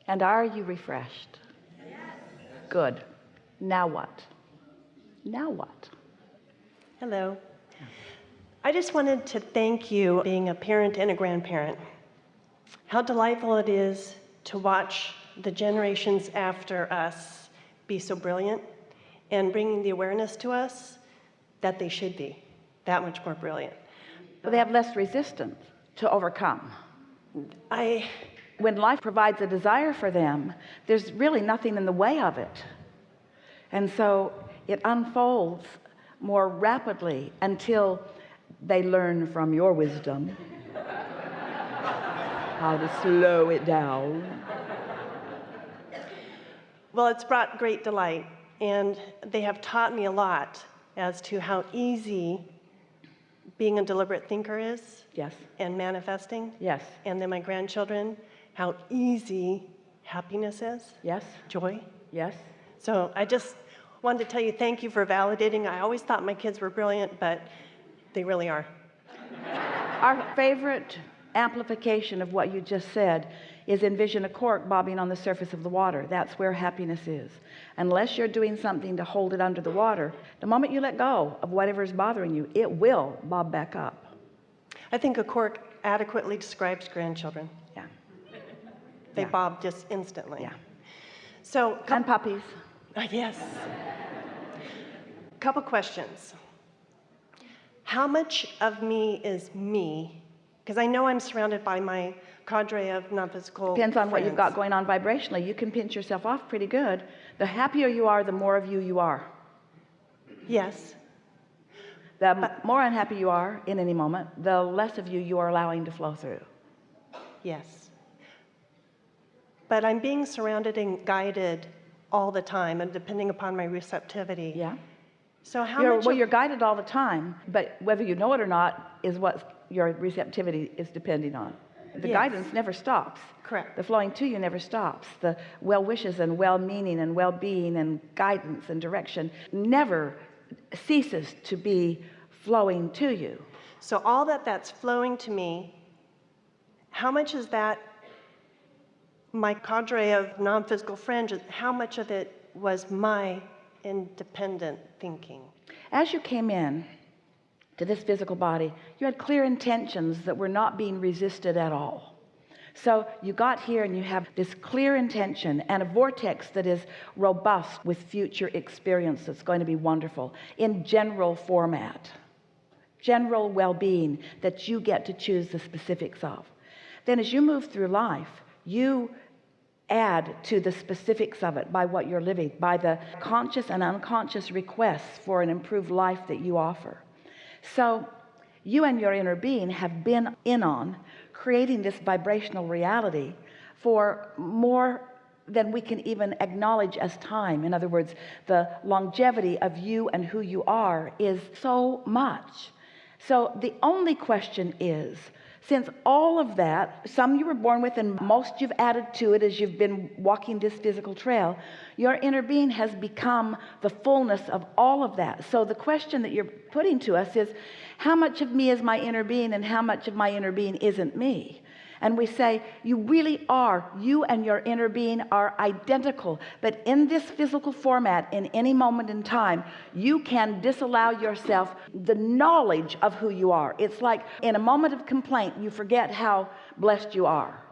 And are you refreshed? Yes. Good. Now what? Now what? Hello. I just wanted to thank you for being a parent and a grandparent. How delightful it is to watch the generations after us be so brilliant and bringing the awareness to us that they should be that much more brilliant. But they have less resistance to overcome. When life provides a desire for them, there's really nothing in the way of it. And so it unfolds more rapidly until they learn from your wisdom how to slow it down. Well, it's brought great delight, and they have taught me a lot as to how easy being a deliberate thinker is. Yes. And manifesting. Yes. And then my grandchildren, how easy happiness is. Yes. Joy. Yes. So I just wanted to tell you thank you for validating. I always thought my kids were brilliant, but they really are. Our favorite amplification of what you just said is envision a cork bobbing on the surface of the water. That's where happiness is. Unless you're doing something to hold it under the water, the moment you let go of whatever's bothering you, it will bob back up. I think a cork adequately describes grandchildren. Yeah. They bob just instantly. Yeah. So, and puppies. Yes. Couple questions. How much of me is me? Because I know I'm surrounded by my cadre of non-physical Depends on friends. what you've got going on vibrationally. You can pinch yourself off pretty good. The happier you are, the more of you are. Yes. The more unhappy you are in any moment, the less of you are allowing to flow through. Yes. But I'm being surrounded and guided all the time, and depending upon my receptivity. Yeah. So you're guided all the time, but whether you know it or not is what your receptivity is depending on. The guidance never stops. Correct. The flowing to you never stops. The well wishes and well-meaning and well-being and guidance and direction never ceases to be flowing to you. So all that's flowing to me, how much is that my cadre of non-physical friends, how much of it was my independent thinking? As you came in to this physical body, you had clear intentions that were not being resisted at all. So you got here and you have this clear intention and a vortex that is robust with future experience that's going to be wonderful in general format, general well-being that you get to choose the specifics of. Then as you move through life, you add to the specifics of it by what you're living, by the conscious and unconscious requests for an improved life that you offer. So you and your inner being have been in on creating this vibrational reality for more than we can even acknowledge as time. In other words, the longevity of you and who you are is so much. So the only question is, since all of that, some you were born with and most you've added to it as you've been walking this physical trail, your inner being has become the fullness of all of that. So the question that you're putting to us is, how much of me is my inner being and how much of my inner being isn't me? And we say, you really are, you and your inner being are identical, but in this physical format, in any moment in time, you can disallow yourself the knowledge of who you are. It's like in a moment of complaint, you forget how blessed you are.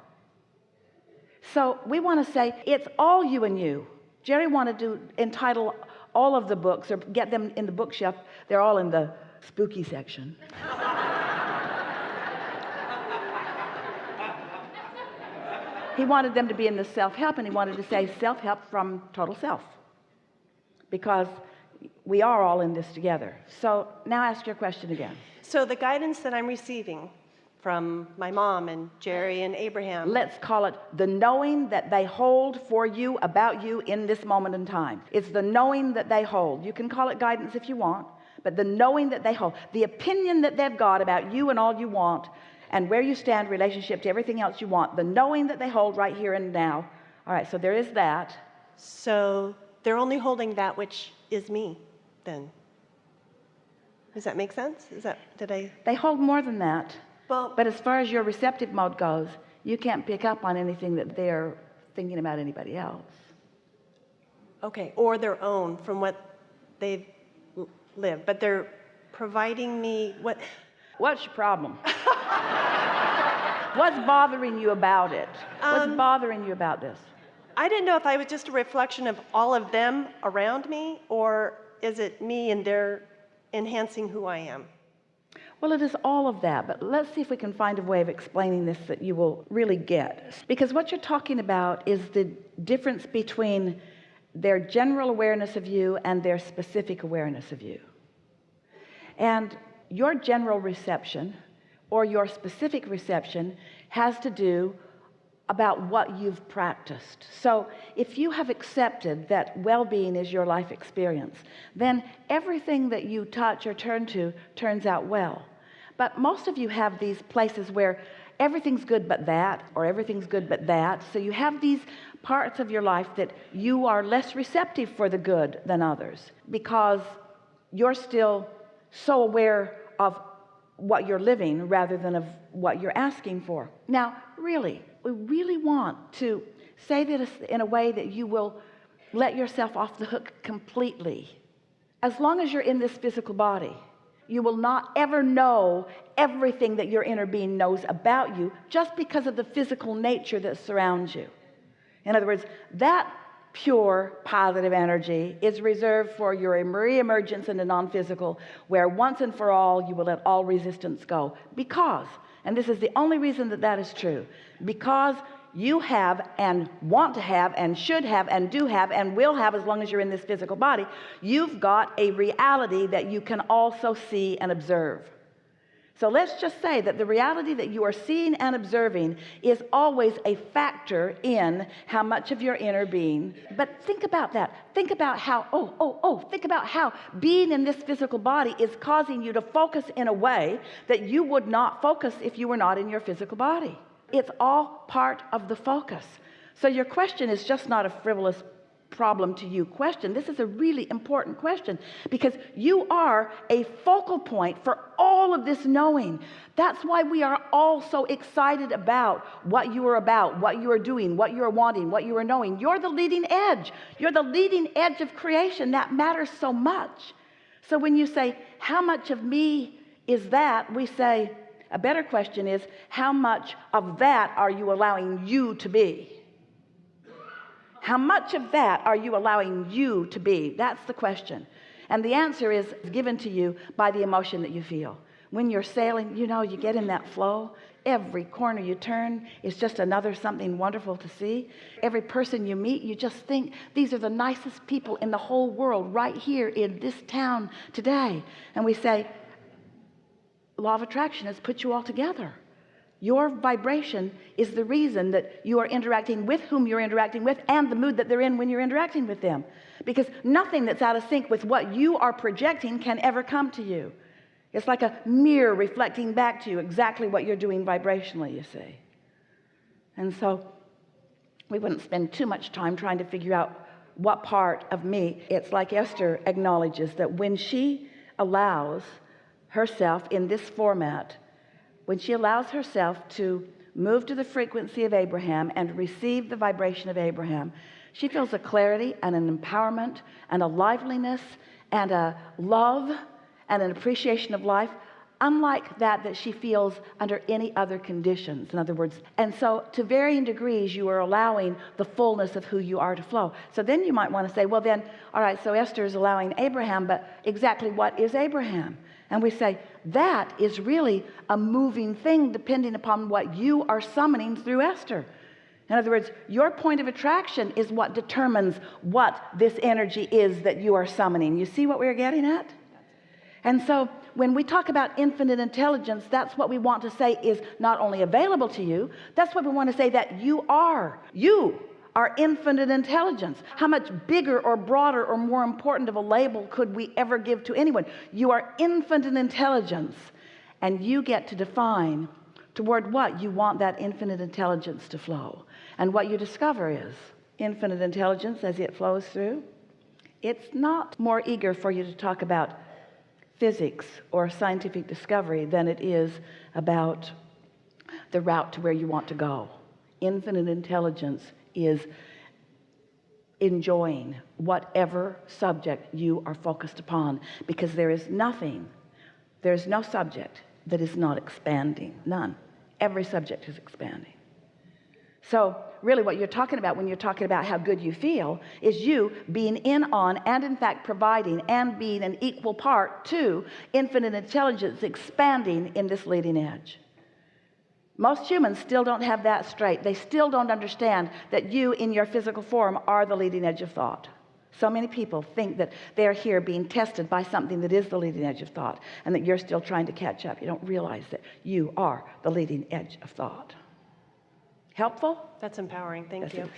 So we want to say, it's all you and you. Jerry wanted to entitle all of the books or get them in the bookshelf. They're all in the spooky section. He wanted them to be in the self-help, and he wanted to say self-help from total self, because we are all in this together. So now ask your question again. So the guidance that I'm receiving from my mom and Jerry and Abraham. Let's call it the knowing that they hold for you about you in this moment in time. It's the knowing that they hold. You can call it guidance if you want, but the knowing that they hold, the opinion that they've got about you and all you want and where you stand in relationship to everything else you want, the knowing that they hold right here and now. All right, so there is that. So they're only holding that which is me then. Does that make sense? They hold more than that. Well, but as far as your receptive mode goes, you can't pick up on anything that they're thinking about anybody else. Okay, or their own from what they've lived, but they're providing me what? What's your problem? What's bothering you about it? What's bothering you about this? I didn't know if I was just a reflection of all of them around me, or is it me and they're enhancing who I am? Well, it is all of that, but let's see if we can find a way of explaining this that you will really get. Because what you're talking about is the difference between their general awareness of you and their specific awareness of you. And your general reception or your specific reception has to do about what you've practiced. So if you have accepted that well-being is your life experience, then everything that you touch or turn to turns out well. But most of you have these places where everything's good but that, or everything's good but that. So you have these parts of your life that you are less receptive for the good than others because you're still so aware of what you're living rather than of what you're asking for. Now, really, we really want to say this in a way that you will let yourself off the hook completely. As long as you're in this physical body, you will not ever know everything that your inner being knows about you just because of the physical nature that surrounds you. In other words, that pure positive energy is reserved for your re-emergence in the non-physical, where once and for all you will let all resistance go. Because, and this is the only reason that that is true, because you have and want to have and should have and do have and will have, as long as you're in this physical body, you've got a reality that you can also see and observe. So let's just say that the reality that you are seeing and observing is always a factor in how much of your inner being. But think about that. Think about how, think about how being in this physical body is causing you to focus in a way that you would not focus if you were not in your physical body. It's all part of the focus. So your question is just not a frivolous problem to you question. This is a really important question because you are a focal point for all of this knowing. That's why we are all so excited about what you are about, what you are doing, what you are wanting, what you are knowing. You're the leading edge. You're the leading edge of creation. That matters so much. So when you say, how much of me is that? We say, a better question is, how much of that are you allowing you to be? How much of that are you allowing you to be? That's the question. And the answer is given to you by the emotion that you feel. When you're sailing, you know, you get in that flow. Every corner you turn is just another something wonderful to see. Every person you meet, you just think, these are the nicest people in the whole world right here in this town today. And we say, law of attraction has put you all together. Your vibration is the reason that you are interacting with whom you're interacting with and the mood that they're in when you're interacting with them. Because nothing that's out of sync with what you are projecting can ever come to you. It's like a mirror reflecting back to you exactly what you're doing vibrationally, you see. And so we wouldn't spend too much time trying to figure out what part of me. It's like Esther acknowledges that when she allows herself in this format, when she allows herself to move to the frequency of Abraham and receive the vibration of Abraham, she feels a clarity and an empowerment and a liveliness and a love and an appreciation of life unlike that she feels under any other conditions. In other words, and so to varying degrees you are allowing the fullness of who you are to flow. So then you might want to say, well then, all right, so Esther is allowing Abraham, but exactly what is Abraham? And we say, that is really a moving thing depending upon what you are summoning through Esther. In other words, your point of attraction is what determines what this energy is that you are summoning. You see what we're getting at? And so when we talk about infinite intelligence, that's what we want to say is not only available to you, that's what we want to say that you are. You are infinite intelligence. How much bigger or broader or more important of a label could we ever give to anyone? You are infinite intelligence, and you get to define toward what you want that infinite intelligence to flow. And what you discover is infinite intelligence as it flows through. It's not more eager for you to talk about physics or scientific discovery than it is about the route to where you want to go. Infinite intelligence is enjoying whatever subject you are focused upon, because there's no subject that is not expanding. None. Every subject is expanding. So really what you're talking about when you're talking about how good you feel is you being in on and in fact providing and being an equal part to infinite intelligence expanding in this leading edge. Most humans still don't have that straight. They still don't understand that you in your physical form are the leading edge of thought. So many people think that they're here being tested by something that is the leading edge of thought, and that you're still trying to catch up. You don't realize that you are the leading edge of thought. Helpful? That's empowering. Thank you.